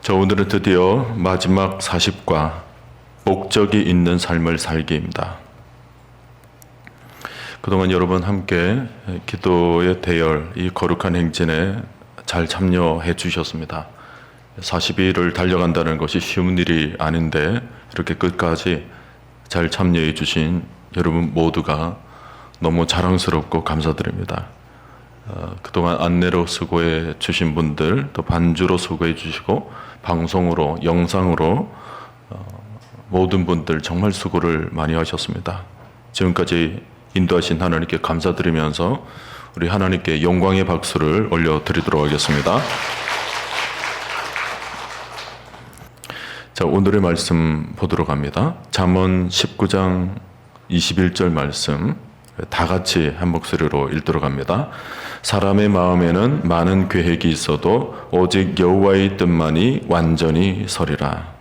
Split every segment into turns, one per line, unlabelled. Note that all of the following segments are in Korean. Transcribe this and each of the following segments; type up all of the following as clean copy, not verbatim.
자, 오늘은 드디어 마지막 40과 목적이 있는 삶을 살기입니다. 그동안 여러분 함께 기도의 대열, 이 거룩한 행진에 잘 참여해 주셨습니다. 40일을 달려간다는 것이 쉬운 일이 아닌데 이렇게 끝까지 잘 참여해 주신 여러분 모두가 너무 자랑스럽고 감사드립니다. 그동안 안내로 수고해 주신 분들, 또 반주로 수고해 주시고 방송으로, 영상으로 모든 분들 정말 수고를 많이 하셨습니다. 지금까지 인도하신 하나님께 감사드리면서 우리 하나님께 영광의 박수를 올려드리도록 하겠습니다. 자, 오늘의 말씀 보도록 합니다. 잠언 19장 21절 말씀 다 같이 한 목소리로 읽도록 합니다. 사람의 마음에는 많은 계획이 있어도 오직 여호와의 뜻만이 완전히 서리라.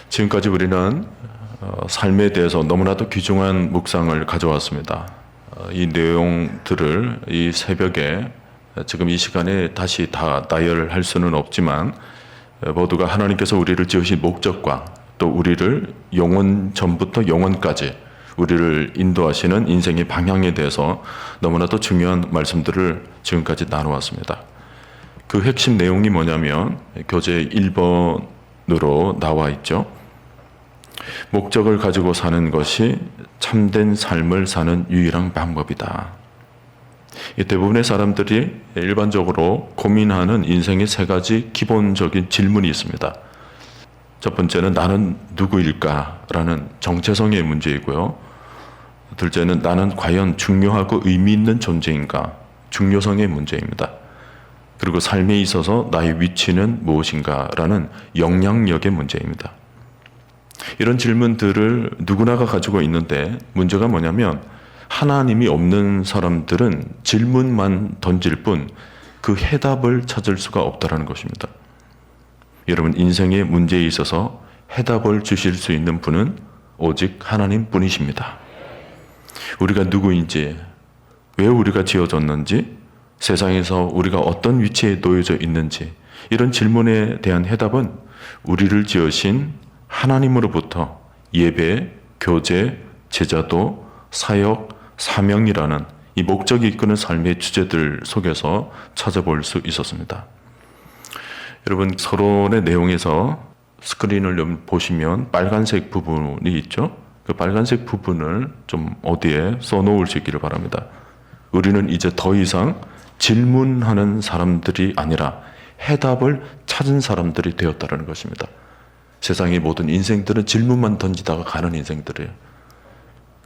지금까지 우리는 삶에 대해서 너무나도 귀중한 묵상을 가져왔습니다. 이 내용들을 이 새벽에 지금 이 시간에 다시 다 나열할 수는 없지만 모두가 하나님께서 우리를 지으신 목적과 또 우리를 영원 전부터 영원까지 우리를 인도하시는 인생의 방향에 대해서 너무나도 중요한 말씀들을 지금까지 나누었습니다. 그 핵심 내용이 뭐냐면 교재 1번으로 나와 있죠. 목적을 가지고 사는 것이 참된 삶을 사는 유일한 방법이다. 대부분의 사람들이 일반적으로 고민하는 인생의 세 가지 기본적인 질문이 있습니다. 첫 번째는 나는 누구일까라는 정체성의 문제이고요. 둘째는 나는 과연 중요하고 의미 있는 존재인가? 중요성의 문제입니다. 그리고 삶에 있어서 나의 위치는 무엇인가라는 영향력의 문제입니다. 이런 질문들을 누구나가 가지고 있는데 문제가 뭐냐면 하나님이 없는 사람들은 질문만 던질 뿐 그 해답을 찾을 수가 없다는 것입니다. 여러분, 인생의 문제에 있어서 해답을 주실 수 있는 분은 오직 하나님뿐이십니다. 우리가 누구인지, 왜 우리가 지어졌는지, 세상에서 우리가 어떤 위치에 놓여져 있는지 이런 질문에 대한 해답은 우리를 지으신 하나님으로부터 예배, 교제, 제자도, 사역, 사명이라는 이 목적이 이끄는 삶의 주제들 속에서 찾아볼 수 있었습니다. 여러분, 서론의 내용에서 스크린을 보시면 빨간색 부분이 있죠. 그 빨간색 부분을 좀 어디에 써놓을 수 있기를 바랍니다. 우리는 이제 더 이상 질문하는 사람들이 아니라 해답을 찾은 사람들이 되었다는 것입니다. 세상의 모든 인생들은 질문만 던지다가 가는 인생들이에요.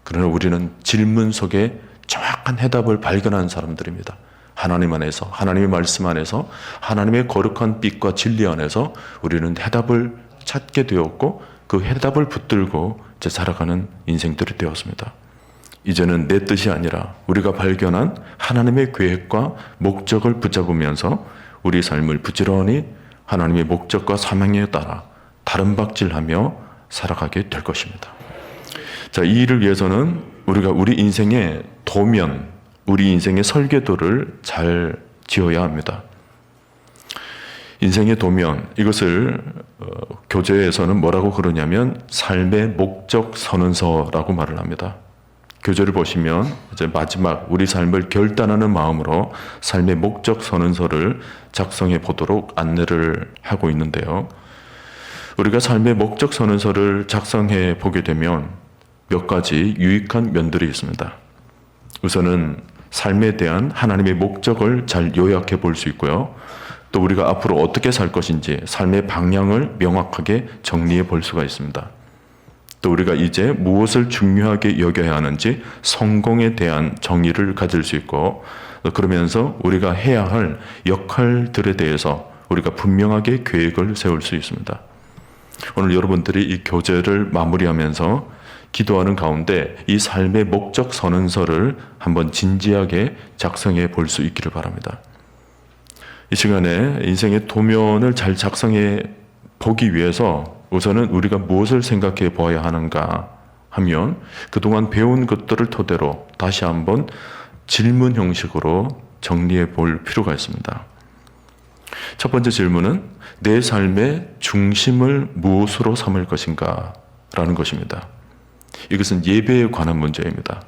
그러나 우리는 질문 속에 정확한 해답을 발견한 사람들입니다. 하나님 안에서, 하나님의 말씀 안에서, 하나님의 거룩한 빛과 진리 안에서 우리는 해답을 찾게 되었고 그 해답을 붙들고 이제 살아가는 인생들이 되었습니다. 이제는 내 뜻이 아니라 우리가 발견한 하나님의 계획과 목적을 붙잡으면서 우리 삶을 부지런히 하나님의 목적과 사명에 따라 다름박질하며 살아가게 될 것입니다. 자, 이 일을 위해서는 우리가 우리 인생의 도면, 우리 인생의 설계도를 잘 지어야 합니다. 인생의 도면, 이것을 교재에서는 뭐라고 그러냐면 삶의 목적 선언서라고 말을 합니다. 교재를 보시면 이제 마지막 우리 삶을 결단하는 마음으로 삶의 목적 선언서를 작성해 보도록 안내를 하고 있는데요. 우리가 삶의 목적 선언서를 작성해 보게 되면 몇 가지 유익한 면들이 있습니다. 우선은 삶에 대한 하나님의 목적을 잘 요약해 볼 수 있고요. 또 우리가 앞으로 어떻게 살 것인지 삶의 방향을 명확하게 정리해 볼 수가 있습니다. 또 우리가 이제 무엇을 중요하게 여겨야 하는지 성공에 대한 정의를 가질 수 있고, 그러면서 우리가 해야 할 역할들에 대해서 우리가 분명하게 계획을 세울 수 있습니다. 오늘 여러분들이 이 교재를 마무리하면서 기도하는 가운데 이 삶의 목적 선언서를 한번 진지하게 작성해 볼 수 있기를 바랍니다. 이 시간에 인생의 도면을 잘 작성해 보기 위해서 우선은 우리가 무엇을 생각해 보아야 하는가 하면 그동안 배운 것들을 토대로 다시 한번 질문 형식으로 정리해 볼 필요가 있습니다. 첫 번째 질문은 내 삶의 중심을 무엇으로 삼을 것인가? 라는 것입니다. 이것은 예배에 관한 문제입니다.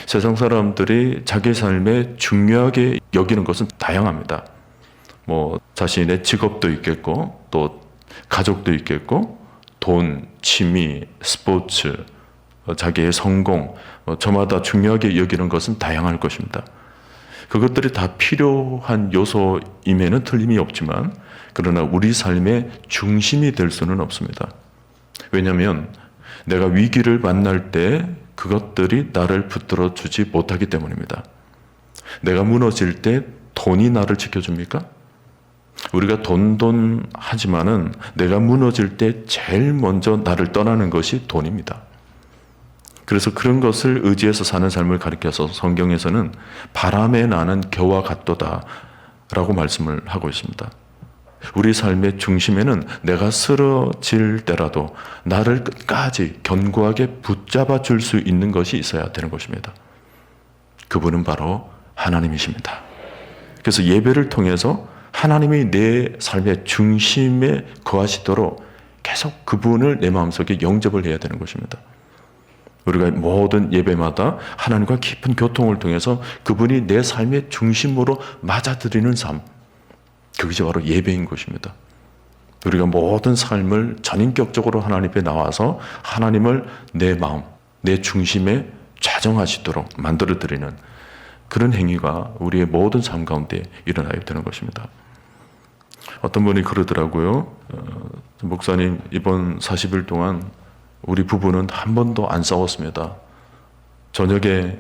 세상 사람들이 자기 삶에 중요하게 여기는 것은 다양합니다. 자신의 직업도 있겠고, 또 가족도 있겠고, 돈, 취미, 스포츠, 자기의 성공, 저마다 중요하게 여기는 것은 다양할 것입니다. 그것들이 다 필요한 요소임에는 틀림이 없지만, 그러나 우리 삶의 중심이 될 수는 없습니다. 왜냐하면 내가 위기를 만날 때 그것들이 나를 붙들어 주지 못하기 때문입니다. 내가 무너질 때 돈이 나를 지켜줍니까? 우리가 돈 하지만은 내가 무너질 때 제일 먼저 나를 떠나는 것이 돈입니다. 그래서 그런 것을 의지해서 사는 삶을 가리켜서 성경에서는 바람에 나는 겨와 같도다 라고 말씀을 하고 있습니다. 우리 삶의 중심에는 내가 쓰러질 때라도 나를 끝까지 견고하게 붙잡아 줄 수 있는 것이 있어야 되는 것입니다. 그분은 바로 하나님이십니다. 그래서 예배를 통해서 하나님이 내 삶의 중심에 거하시도록 계속 그분을 내 마음속에 영접을 해야 되는 것입니다. 우리가 모든 예배마다 하나님과 깊은 교통을 통해서 그분이 내 삶의 중심으로 맞아들이는 삶, 그것이 바로 예배인 것입니다. 우리가 모든 삶을 전인격적으로 하나님 앞에 나와서 하나님을 내 마음, 내 중심에 좌정하시도록 만들어드리는 그런 행위가 우리의 모든 삶 가운데 일어나야 되는 것입니다. 어떤 분이 그러더라고요. 목사님, 이번 40일 동안 우리 부부는 한 번도 안 싸웠습니다. 저녁에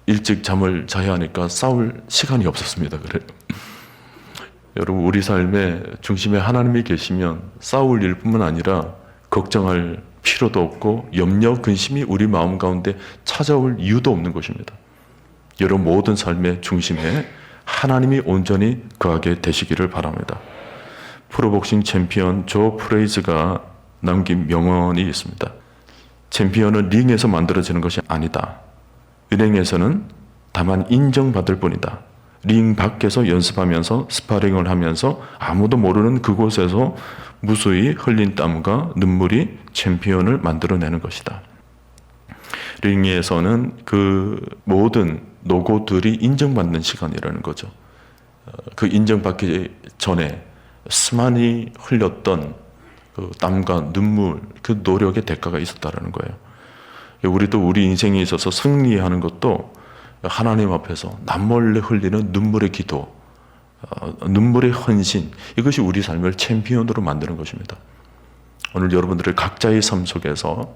일찍 잠을 자야 하니까 싸울 시간이 없었습니다. 그래요. 여러분, 우리 삶의 중심에 하나님이 계시면 싸울 일뿐만 아니라 걱정할 필요도 없고 염려, 근심이 우리 마음 가운데 찾아올 이유도 없는 것입니다. 여러분 모든 삶의 중심에 하나님이 온전히 거하게 되시기를 바랍니다. 프로복싱 챔피언 조 프레이즈가 남긴 명언이 있습니다. 챔피언은 링에서 만들어지는 것이 아니다. 은행에서는 다만 인정받을 뿐이다. 링 밖에서 연습하면서 스파링을 하면서 아무도 모르는 그곳에서 무수히 흘린 땀과 눈물이 챔피언을 만들어내는 것이다. 링에서는 그 모든 노고들이 인정받는 시간이라는 거죠. 그 인정받기 전에 수많이 흘렸던 그 땀과 눈물, 그 노력의 대가가 있었다라는 거예요. 우리도 우리 인생에 있어서 승리하는 것도 하나님 앞에서 남몰래 흘리는 눈물의 기도, 눈물의 헌신, 이것이 우리 삶을 챔피언으로 만드는 것입니다. 오늘 여러분들의 각자의 삶 속에서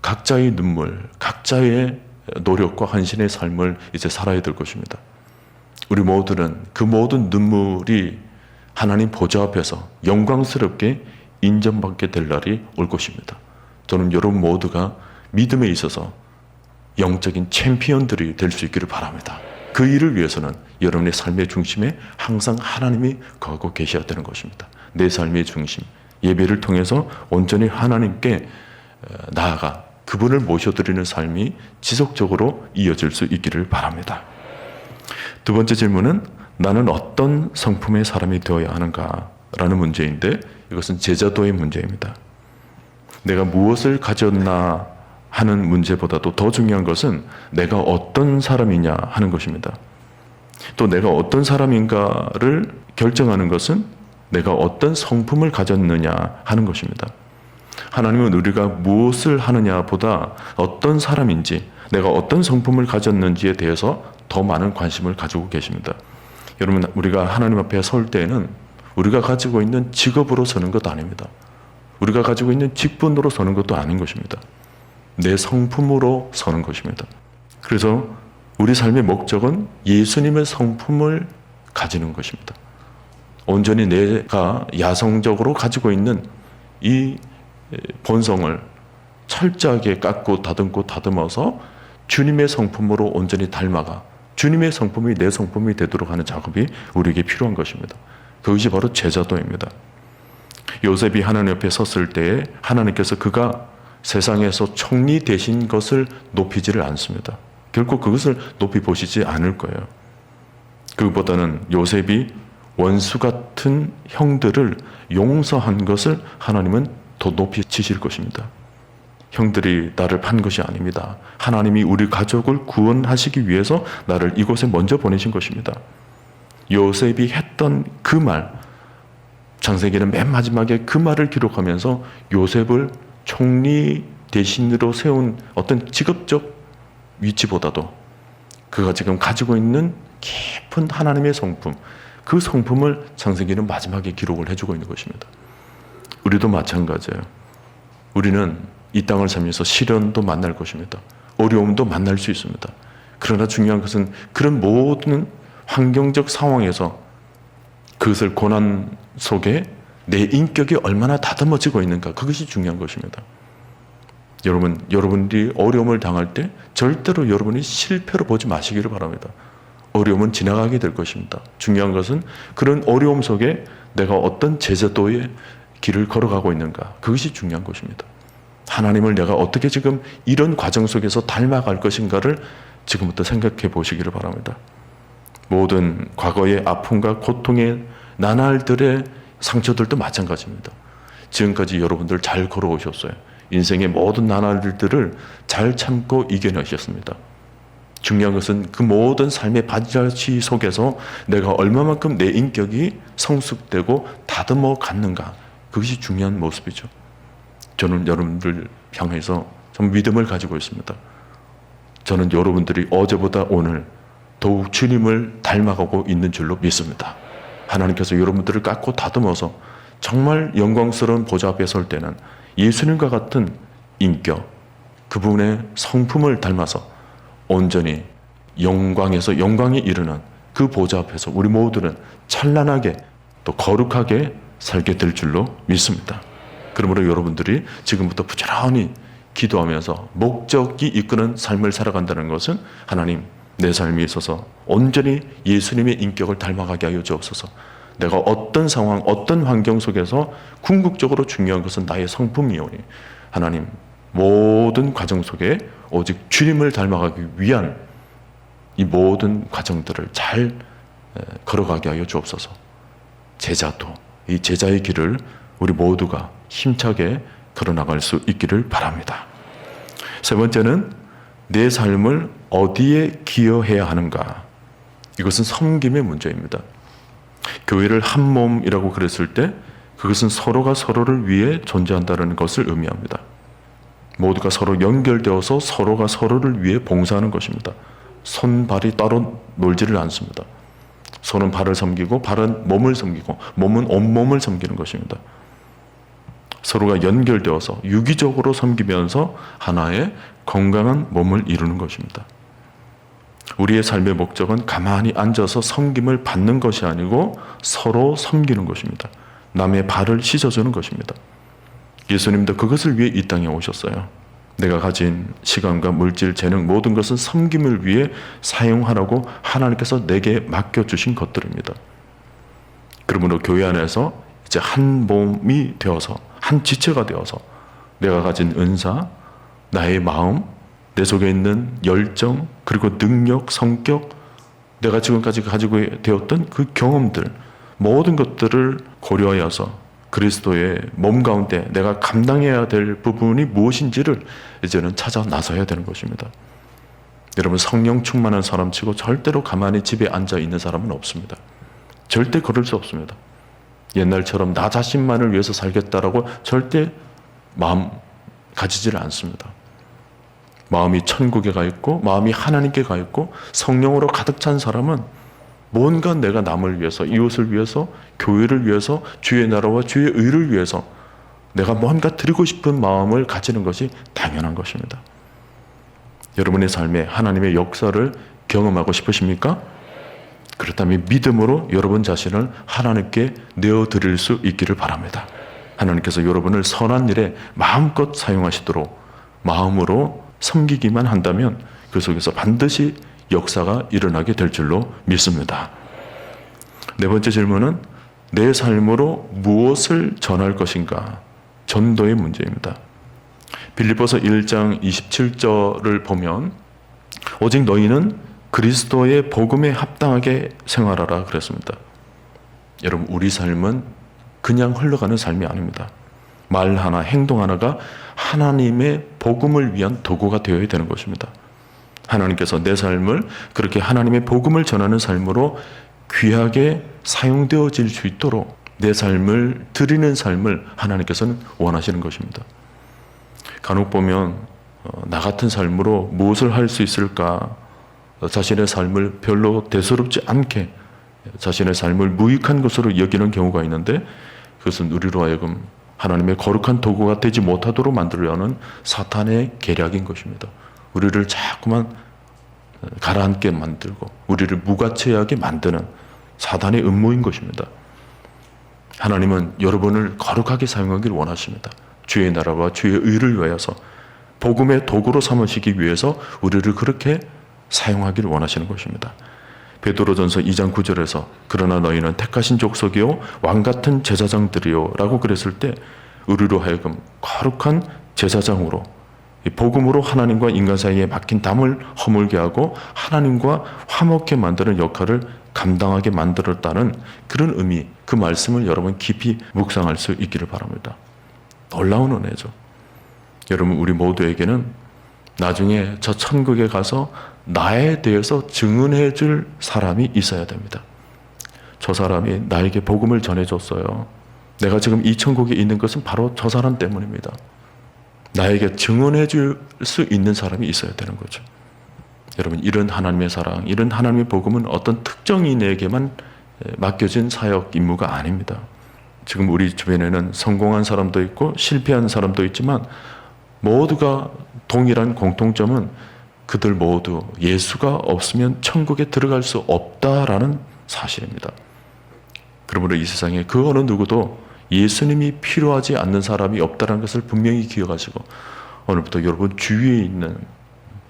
각자의 눈물, 각자의 노력과 헌신의 삶을 이제 살아야 될 것입니다. 우리 모두는 그 모든 눈물이 하나님 보좌 앞에서 영광스럽게 인정받게 될 날이 올 것입니다. 저는 여러분 모두가 믿음에 있어서 영적인 챔피언들이 될 수 있기를 바랍니다. 그 일을 위해서는 여러분의 삶의 중심에 항상 하나님이 거하고 계셔야 되는 것입니다. 내 삶의 중심, 예배를 통해서 온전히 하나님께 나아가 그분을 모셔드리는 삶이 지속적으로 이어질 수 있기를 바랍니다. 두 번째 질문은 나는 어떤 성품의 사람이 되어야 하는가라는 문제인데, 이것은 제자도의 문제입니다. 내가 무엇을 가졌나 하는 문제보다도 더 중요한 것은 내가 어떤 사람이냐 하는 것입니다. 또 내가 어떤 사람인가를 결정하는 것은 내가 어떤 성품을 가졌느냐 하는 것입니다. 하나님은 우리가 무엇을 하느냐보다 어떤 사람인지, 내가 어떤 성품을 가졌는지에 대해서 더 많은 관심을 가지고 계십니다. 여러분, 우리가 하나님 앞에 설 때에는 우리가 가지고 있는 직업으로 서는 것 아닙니다. 우리가 가지고 있는 직분으로 서는 것도 아닌 것입니다. 내 성품으로 서는 것입니다. 그래서 우리 삶의 목적은 예수님의 성품을 가지는 것입니다. 온전히 내가 야성적으로 가지고 있는 이 본성을 철저하게 깎고 다듬어서 주님의 성품으로 온전히 닮아가 주님의 성품이 내 성품이 되도록 하는 작업이 우리에게 필요한 것입니다. 그것이 바로 제자도입니다. 요셉이 하나님 옆에 섰을 때에 하나님께서 그가 세상에서 총리 되신 것을 높이지를 않습니다. 결국 그것을 높이 보시지 않을 거예요. 그것보다는 요셉이 원수 같은 형들을 용서한 것을 하나님은 더 높이 치실 것입니다. 형들이 나를 판 것이 아닙니다. 하나님이 우리 가족을 구원하시기 위해서 나를 이곳에 먼저 보내신 것입니다. 요셉이 했던 그 말, 창세기는 맨 마지막에 그 말을 기록하면서 요셉을 총리 대신으로 세운 어떤 직업적 위치보다도 그가 지금 가지고 있는 깊은 하나님의 성품, 그 성품을 창세기는 마지막에 기록을 해주고 있는 것입니다. 우리도 마찬가지예요. 우리는 이 땅을 살면서 시련도 만날 것입니다. 어려움도 만날 수 있습니다. 그러나 중요한 것은 그런 모든 환경적 상황에서 그것을 고난 속에 내 인격이 얼마나 다듬어지고 있는가, 그것이 중요한 것입니다. 여러분들이 어려움을 당할 때 절대로 여러분이 실패로 보지 마시기를 바랍니다. 어려움은 지나가게 될 것입니다. 중요한 것은 그런 어려움 속에 내가 어떤 제자도의 길을 걸어가고 있는가, 그것이 중요한 것입니다. 하나님을 내가 어떻게 지금 이런 과정 속에서 닮아갈 것인가를 지금부터 생각해 보시기를 바랍니다. 모든 과거의 아픔과 고통의 나날들의 상처들도 마찬가지입니다. 지금까지 여러분들 잘 걸어오셨어요. 인생의 모든 나날들을 잘 참고 이겨내셨습니다. 중요한 것은 그 모든 삶의 바자치 속에서 내가 얼마만큼 내 인격이 성숙되고 다듬어 갔는가, 그것이 중요한 모습이죠. 저는 여러분들 향해서 좀 믿음을 가지고 있습니다. 저는 여러분들이 어제보다 오늘 더욱 주님을 닮아가고 있는 줄로 믿습니다. 하나님께서 여러분들을 깎고 다듬어서 정말 영광스러운 보좌 앞에 설 때는 예수님과 같은 인격, 그분의 성품을 닮아서 온전히 영광에서 영광에 이르는 그 보좌 앞에서 우리 모두는 찬란하게 또 거룩하게 살게 될 줄로 믿습니다. 그러므로 여러분들이 지금부터 부지런히 기도하면서 목적이 이끄는 삶을 살아간다는 것은, 하나님, 내 삶에 있어서 온전히 예수님의 인격을 닮아가게 하여 주옵소서. 내가 어떤 상황, 어떤 환경 속에서 궁극적으로 중요한 것은 나의 성품이오니, 하나님, 모든 과정 속에 오직 주님을 닮아가기 위한 이 모든 과정들을 잘 걸어가게 하여 주옵소서. 제자도, 이 제자의 길을 우리 모두가 힘차게 걸어나갈 수 있기를 바랍니다. 세 번째는 내 삶을 어디에 기여해야 하는가. 이것은 섬김의 문제입니다. 교회를 한 몸이라고 그랬을 때 그것은 서로가 서로를 위해 존재한다는 것을 의미합니다. 모두가 서로 연결되어서 서로가 서로를 위해 봉사하는 것입니다. 손, 발이 따로 놀지를 않습니다. 손은 발을 섬기고 발은 몸을 섬기고 몸은 온몸을 섬기는 것입니다. 서로가 연결되어서 유기적으로 섬기면서 하나의 건강한 몸을 이루는 것입니다. 우리의 삶의 목적은 가만히 앉아서 섬김을 받는 것이 아니고 서로 섬기는 것입니다. 남의 발을 씻어주는 것입니다. 예수님도 그것을 위해 이 땅에 오셨어요. 내가 가진 시간과 물질, 재능 모든 것은 섬김을 위해 사용하라고 하나님께서 내게 맡겨주신 것들입니다. 그러므로 교회 안에서 이제 한 몸이 되어서, 한 지체가 되어서 내가 가진 은사, 나의 마음, 내 속에 있는 열정, 그리고 능력, 성격, 내가 지금까지 가지고 되었던 그 경험들, 모든 것들을 고려하여서 그리스도의 몸 가운데 내가 감당해야 될 부분이 무엇인지를 이제는 찾아 나서야 되는 것입니다. 여러분, 성령 충만한 사람치고 절대로 가만히 집에 앉아 있는 사람은 없습니다. 절대 그럴 수 없습니다. 옛날처럼 나 자신만을 위해서 살겠다라고 절대 마음 가지지를 않습니다. 마음이 천국에 가 있고 마음이 하나님께 가 있고 성령으로 가득 찬 사람은 뭔가 내가 남을 위해서, 이웃을 위해서, 교회를 위해서, 주의 나라와 주의 의를 위해서 내가 뭔가 드리고 싶은 마음을 가지는 것이 당연한 것입니다. 여러분의 삶에 하나님의 역사를 경험하고 싶으십니까? 그렇다면 믿음으로 여러분 자신을 하나님께 내어드릴 수 있기를 바랍니다. 하나님께서 여러분을 선한 일에 마음껏 사용하시도록 마음으로 섬기기만 한다면 그 속에서 반드시 역사가 일어나게 될 줄로 믿습니다. 네 번째 질문은 내 삶으로 무엇을 전할 것인가? 전도의 문제입니다. 빌립보서 1장 27절을 보면 오직 너희는 그리스도의 복음에 합당하게 생활하라 그랬습니다. 여러분, 우리 삶은 그냥 흘러가는 삶이 아닙니다. 말 하나, 행동 하나가 하나님의 복음을 위한 도구가 되어야 되는 것입니다. 하나님께서 내 삶을 그렇게 하나님의 복음을 전하는 삶으로 귀하게 사용되어질 수 있도록 내 삶을 드리는 삶을 하나님께서는 원하시는 것입니다. 간혹 보면 나 같은 삶으로 무엇을 할 수 있을까, 자신의 삶을 별로 대수롭지 않게 자신의 삶을 무익한 것으로 여기는 경우가 있는데, 그것은 우리로 하여금 하나님의 거룩한 도구가 되지 못하도록 만들려는 사탄의 계략인 것입니다. 우리를 자꾸만 가라앉게 만들고 우리를 무가치하게 만드는 사탄의 음모인 것입니다. 하나님은 여러분을 거룩하게 사용하기를 원하십니다. 주의 나라와 주의 의를 위하여서 복음의 도구로 삼으시기 위해서 우리를 그렇게 사용하기를 원하시는 것입니다. 베드로전서 2장 9절에서 그러나 너희는 택하신 족속이요 왕같은 제사장들이요 라고 그랬을 때, 우리로 하여금 거룩한 제사장으로 복음으로 하나님과 인간 사이에 막힌 담을 허물게 하고 하나님과 화목케 만드는 역할을 감당하게 만들었다는 그런 의미, 그 말씀을 여러분 깊이 묵상할 수 있기를 바랍니다. 놀라운 은혜죠. 여러분, 우리 모두에게는 나중에 저 천국에 가서 나에 대해서 증언해 줄 사람이 있어야 됩니다. 저 사람이 나에게 복음을 전해줬어요. 내가 지금 이 천국에 있는 것은 바로 저 사람 때문입니다. 나에게 증언해 줄 수 있는 사람이 있어야 되는 거죠. 여러분, 이런 하나님의 사랑, 이런 하나님의 복음은 어떤 특정인에게만 맡겨진 사역 임무가 아닙니다. 지금 우리 주변에는 성공한 사람도 있고 실패한 사람도 있지만 모두가 동일한 공통점은 그들 모두 예수가 없으면 천국에 들어갈 수 없다라는 사실입니다. 그러므로 이 세상에 그 어느 누구도 예수님이 필요하지 않는 사람이 없다는 것을 분명히 기억하시고, 오늘부터 여러분 주위에 있는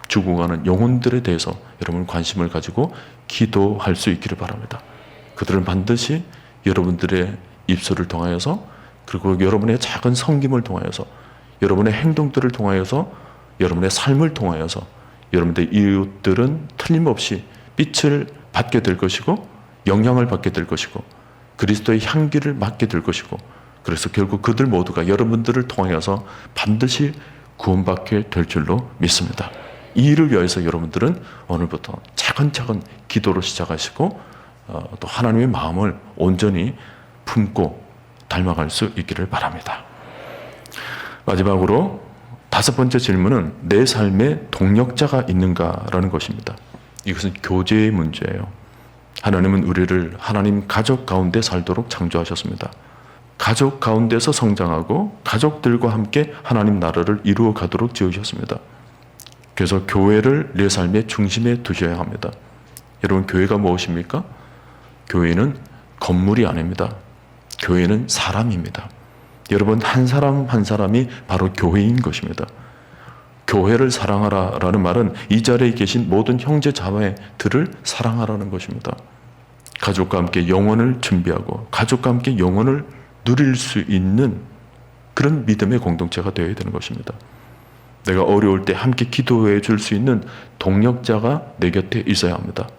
죽어가는 영혼들에 대해서 여러분 관심을 가지고 기도할 수 있기를 바랍니다. 그들은 반드시 여러분들의 입술을 통하여서, 그리고 여러분의 작은 섬김을 통하여서, 여러분의 행동들을 통하여서, 여러분의 삶을 통하여서 여러분들의 이웃들은 틀림없이 빛을 받게 될 것이고 영향을 받게 될 것이고 그리스도의 향기를 맡게 될 것이고, 그래서 결국 그들 모두가 여러분들을 통하여서 반드시 구원받게 될 줄로 믿습니다. 이 일을 위해서 여러분들은 오늘부터 차근차근 기도로 시작하시고 또 하나님의 마음을 온전히 품고 닮아갈 수 있기를 바랍니다. 마지막으로 5번째 질문은 내 삶에 동력자가 있는가라는 것입니다. 이것은 교제의 문제예요. 하나님은 우리를 하나님 가족 가운데 살도록 창조하셨습니다. 가족 가운데서 성장하고 가족들과 함께 하나님 나라를 이루어 가도록 지으셨습니다. 그래서 교회를 내 삶의 중심에 두셔야 합니다. 여러분, 교회가 무엇입니까? 교회는 건물이 아닙니다. 교회는 사람입니다. 여러분, 한 사람 한 사람이 바로 교회인 것입니다. 교회를 사랑하라라는 말은 이 자리에 계신 모든 형제 자매들을 사랑하라는 것입니다. 가족과 함께 영혼을 준비하고 가족과 함께 영혼을 누릴 수 있는 그런 믿음의 공동체가 되어야 되는 것입니다. 내가 어려울 때 함께 기도해 줄 수 있는 동력자가 내 곁에 있어야 합니다.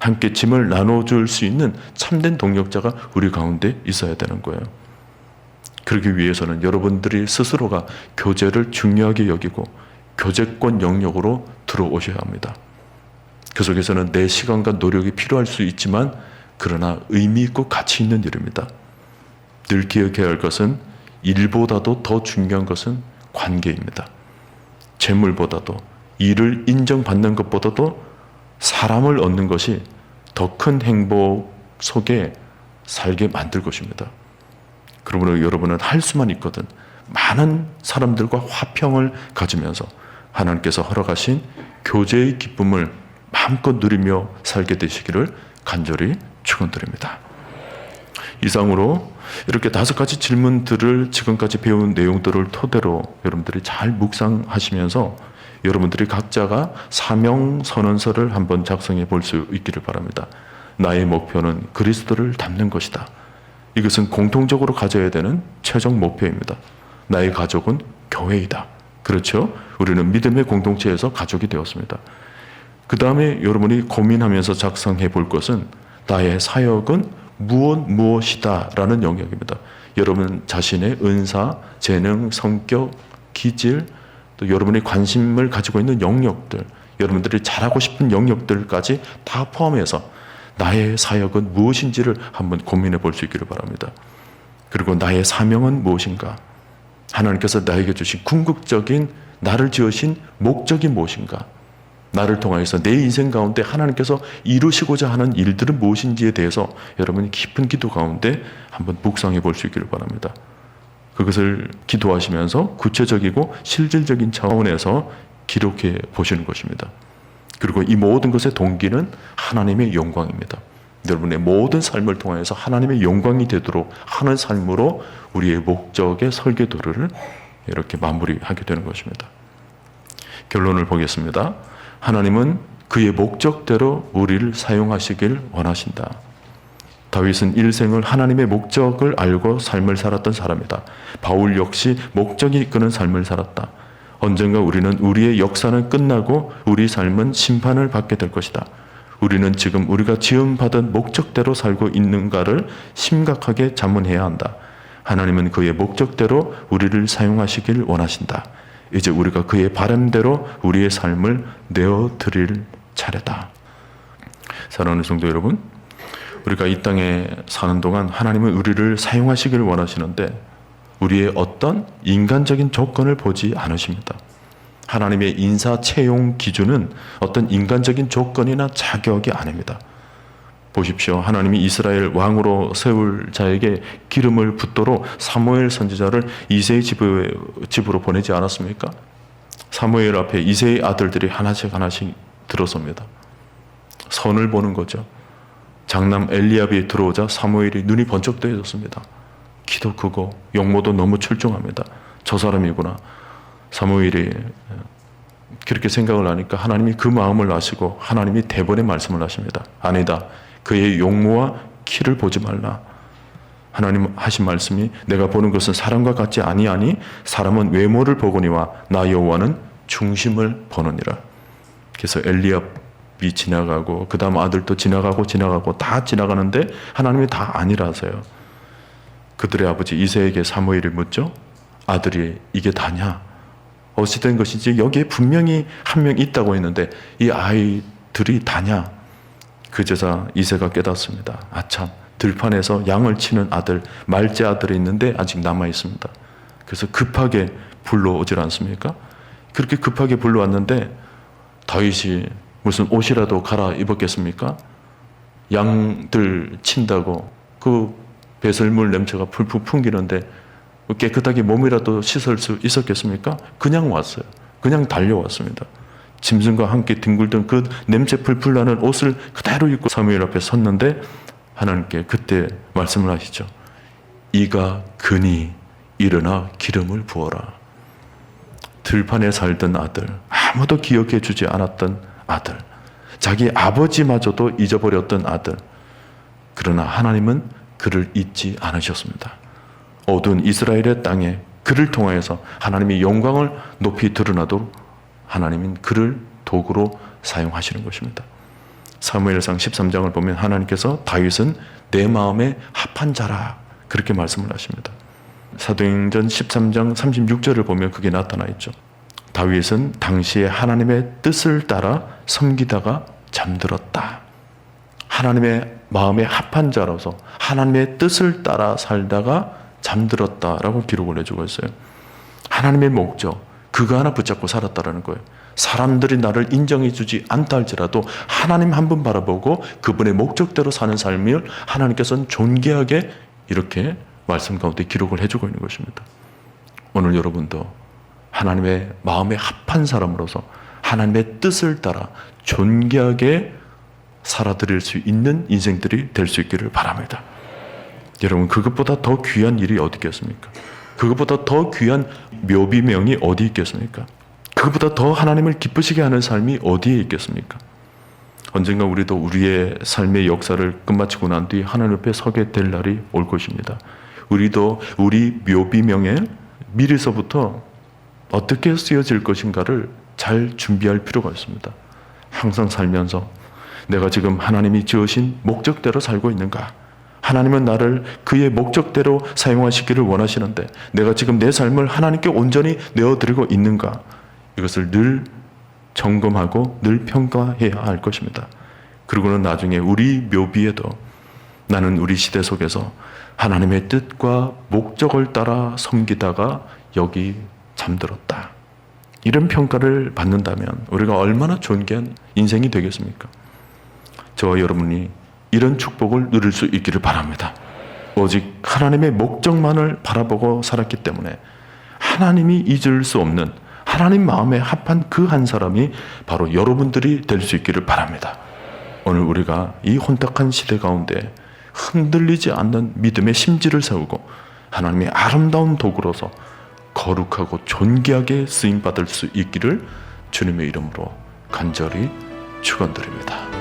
함께 짐을 나눠줄 수 있는 참된 동력자가 우리 가운데 있어야 되는 거예요. 그러기 위해서는 여러분들이 스스로가 교제를 중요하게 여기고 교제권 영역으로 들어오셔야 합니다. 그 속에서는 내 시간과 노력이 필요할 수 있지만 그러나 의미 있고 가치 있는 일입니다. 늘 기억해야 할 것은 일보다도 더 중요한 것은 관계입니다. 재물보다도, 일을 인정받는 것보다도 사람을 얻는 것이 더 큰 행복 속에 살게 만들 것입니다. 그러므로 여러분은 할 수만 있거든 많은 사람들과 화평을 가지면서 하나님께서 허락하신 교제의 기쁨을 마음껏 누리며 살게 되시기를 간절히 축원드립니다. 이상으로 이렇게 5가지 질문들을 지금까지 배운 내용들을 토대로 여러분들이 잘 묵상하시면서 여러분들이 각자가 사명선언서를 한번 작성해 볼 수 있기를 바랍니다. 나의 목표는 그리스도를 닮는 것이다. 이것은 공통적으로 가져야 되는 최종 목표입니다. 나의 가족은 교회이다. 그렇죠? 우리는 믿음의 공동체에서 가족이 되었습니다. 그 다음에 여러분이 고민하면서 작성해 볼 것은 나의 사역은 무엇이다라는 영역입니다. 여러분 자신의 은사, 재능, 성격, 기질, 또 여러분의 관심을 가지고 있는 영역들, 여러분들이 잘하고 싶은 영역들까지 다 포함해서 나의 사역은 무엇인지를 한번 고민해 볼 수 있기를 바랍니다. 그리고 나의 사명은 무엇인가? 하나님께서 나에게 주신 궁극적인 나를 지으신 목적이 무엇인가? 나를 통하여서 내 인생 가운데 하나님께서 이루시고자 하는 일들은 무엇인지에 대해서 여러분이 깊은 기도 가운데 한번 묵상해 볼 수 있기를 바랍니다. 그것을 기도하시면서 구체적이고 실질적인 차원에서 기록해 보시는 것입니다. 그리고 이 모든 것의 동기는 하나님의 영광입니다. 여러분의 모든 삶을 통해서 하나님의 영광이 되도록 하는 삶으로 우리의 목적의 설계도를 이렇게 마무리하게 되는 것입니다. 결론을 보겠습니다. 하나님은 그의 목적대로 우리를 사용하시길 원하신다. 다윗은 일생을 하나님의 목적을 알고 삶을 살았던 사람이다. 바울 역시 목적이 이끄는 삶을 살았다. 언젠가 우리는 우리의 역사는 끝나고 우리 삶은 심판을 받게 될 것이다. 우리는 지금 우리가 지음받은 목적대로 살고 있는가를 심각하게 자문해야 한다. 하나님은 그의 목적대로 우리를 사용하시길 원하신다. 이제 우리가 그의 바람대로 우리의 삶을 내어드릴 차례다. 사랑하는 성도 여러분, 우리가 이 땅에 사는 동안 하나님은 우리를 사용하시길 원하시는데 우리의 어떤 인간적인 조건을 보지 않으십니다. 하나님의 인사 채용 기준은 어떤 인간적인 조건이나 자격이 아닙니다. 보십시오. 하나님이 이스라엘 왕으로 세울 자에게 기름을 붓도록 사무엘 선지자를 이새의 집으로 보내지 않았습니까? 사무엘 앞에 이새의 아들들이 하나씩 들어섭니다. 선을 보는 거죠. 장남 엘리압이 들어오자 사무엘이 눈이 번쩍 뜨여졌습니다. 키도 크고 용모도 너무 출중합니다. 저 사람이구나. 사무엘이 그렇게 생각을 하니까 하나님이 그 마음을 아시고 하나님이 대번에 말씀을 하십니다. 아니다. 그의 용모와 키를 보지 말라. 하나님 하신 말씀이 내가 보는 것은 사람과 같지 아니하니 사람은 외모를 보거니와 나 여호와는 중심을 보느니라. 그래서 엘리압이 지나가고 그 다음 아들도 지나가고 다 지나가는데 하나님이 다 아니라서요. 그들의 아버지 이새에게 사무엘이 묻죠. 아들이 이게 다냐? 어찌 된 것인지 여기에 분명히 한 명 있다고 했는데 이 아이들이 다냐? 그제서 이새가 깨닫습니다. 아참, 들판에서 양을 치는 아들, 말제 아들이 있는데 아직 남아 있습니다. 그래서 급하게 불러오질 않습니까? 그렇게 급하게 불러왔는데 다윗이 무슨 옷이라도 갈아입었겠습니까? 양들 친다고 그 배설물 냄새가 풀풀 풍기는데 깨끗하게 몸이라도 씻을 수 있었겠습니까? 그냥 왔어요. 그냥 달려왔습니다. 짐승과 함께 뒹굴던 그 냄새 풀풀 나는 옷을 그대로 입고 사무엘 앞에 섰는데 하나님께 그때 말씀을 하시죠. 이가 그니 일어나 기름을 부어라. 들판에 살던 아들, 아무도 기억해 주지 않았던 아들, 자기 아버지마저도 잊어버렸던 아들. 그러나 하나님은 그를 잊지 않으셨습니다. 어두운 이스라엘의 땅에 그를 통하여서 하나님의 영광을 높이 드러나도록 하나님은 그를 도구로 사용하시는 것입니다. 사무엘상 13장을 보면 하나님께서 다윗은 내 마음에 합한 자라 그렇게 말씀을 하십니다. 사도행전 13장 36절을 보면 그게 나타나 있죠. 다윗은 당시에 하나님의 뜻을 따라 섬기다가 잠들었다. 하나님의 마음에 합한 자로서 하나님의 뜻을 따라 살다가 잠들었다라고 기록을 해주고 있어요. 하나님의 목적, 그거 하나 붙잡고 살았다라는 거예요. 사람들이 나를 인정해주지 않다 할지라도 하나님 한 분 바라보고 그분의 목적대로 사는 삶을 하나님께서는 존귀하게 이렇게 말씀 가운데 기록을 해주고 있는 것입니다. 오늘 여러분도 하나님의 마음에 합한 사람으로서 하나님의 뜻을 따라 존귀하게 살아드릴 수 있는 인생들이 될 수 있기를 바랍니다. 여러분, 그것보다 더 귀한 일이 어디 있겠습니까? 그것보다 더 귀한 묘비명이 어디 있겠습니까? 그것보다 더 하나님을 기쁘시게 하는 삶이 어디에 있겠습니까? 언젠가 우리도 우리의 삶의 역사를 끝마치고 난 뒤 하나님 앞에 서게 될 날이 올 것입니다. 우리도 우리 묘비명에 미리서부터 어떻게 쓰여질 것인가를 잘 준비할 필요가 있습니다. 항상 살면서 내가 지금 하나님이 지으신 목적대로 살고 있는가? 하나님은 나를 그의 목적대로 사용하시기를 원하시는데 내가 지금 내 삶을 하나님께 온전히 내어드리고 있는가? 이것을 늘 점검하고 늘 평가해야 할 것입니다. 그리고는 나중에 우리 묘비에도 나는 우리 시대 속에서 하나님의 뜻과 목적을 따라 섬기다가 여기 잠들었다. 이런 평가를 받는다면 우리가 얼마나 존귀한 인생이 되겠습니까? 저와 여러분이 이런 축복을 누릴 수 있기를 바랍니다. 오직 하나님의 목적만을 바라보고 살았기 때문에 하나님이 잊을 수 없는 하나님 마음에 합한 그 한 사람이 바로 여러분들이 될 수 있기를 바랍니다. 오늘 우리가 이 혼탁한 시대 가운데 흔들리지 않는 믿음의 심지를 세우고 하나님의 아름다운 도구로서 거룩하고 존귀하게 쓰임받을 수 있기를 주님의 이름으로 간절히 축원드립니다.